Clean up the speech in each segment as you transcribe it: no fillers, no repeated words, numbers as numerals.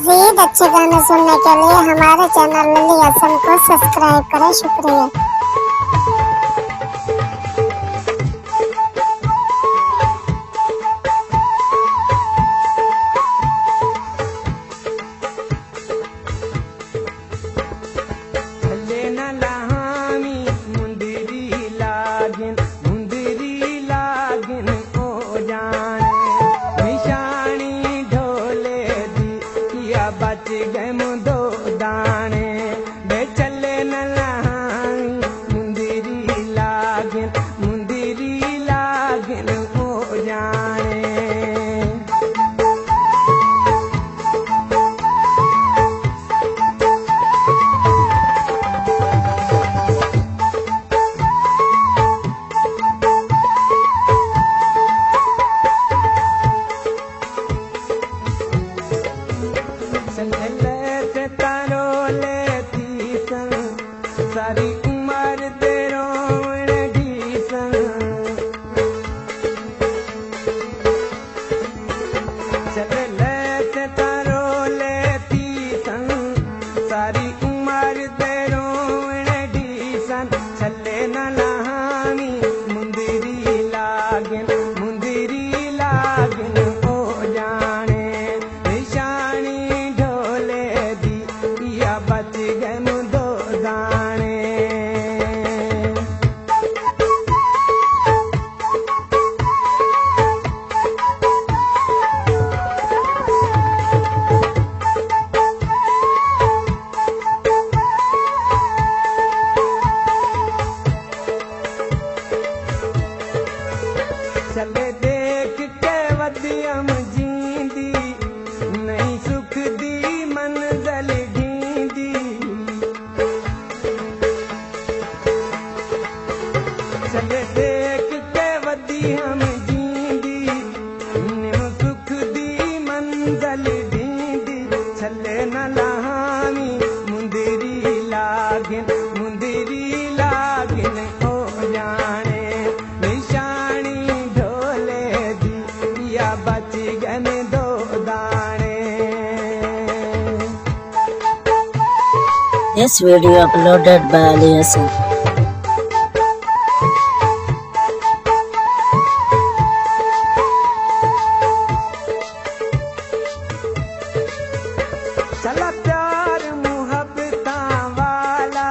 मज़ीद अच्छे गाने सुनने के लिए हमारे चैनल लिली हसन को सब्सक्राइब करें। शुक्रिया। बच गए मुदो दाने बे चले न लहाई मुंदिरी लागिन हो जाने। सारी उम्र दे रोण ढीसन चले से तारो लेती सन सारी उम्र दे रोण ढीसन चले न लहानी मुंदिरी लागिन हो जाने। निशानी ढोले दी या बच गए मुदो दाने। चले देख के वदियम जींदी नहीं सुख दी मंजल ढींदी। चले देख के वदियम जींदी नहीं सुख दी मंजल ढींदी। चले न लहानी मुंदिरी लागिन हो जाने। निशानी बच गए दो दाने। This video uploaded by Ali Hassan. चला प्यार मुहब्बतां वाला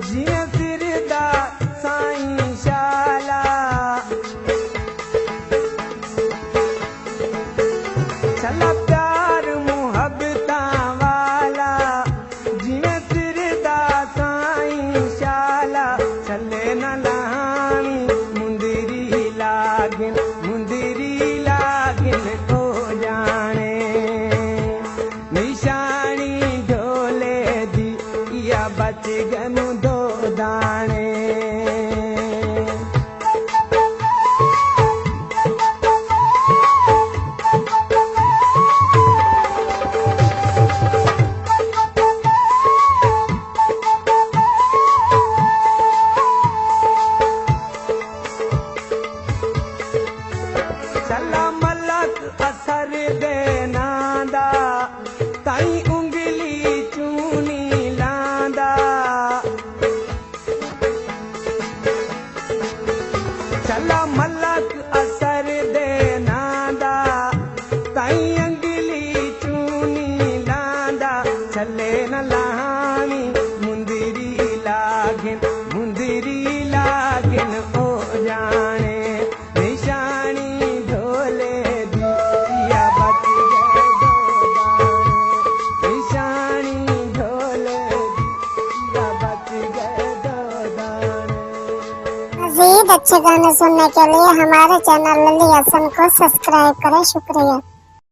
जियां फिरदा साईं शाला। चला प्यार मुहब्बतां वाला जियां फिरदा साईं शाला। चले न लहानी मुंदिरी लागिन हो जाने। निशानी ढोले दी या बच गए मुदो दाने। चला मलक असर दे नांदा ताई उंगली चूनी लांदा। चला मलक असर दे नांदा ताई उंगली चूनी लांदा। चले न लहानी मुंदिरी लागिन हो जाने। निशानी ढोले दी या बच गए दो दाने। निशानी ढोले दी या बच गए दो दाने। मज़ीद अच्छे गाने सुनने के लिए हमारे चैनल लिली हसन को सब्सक्राइब करें। शुक्रिया।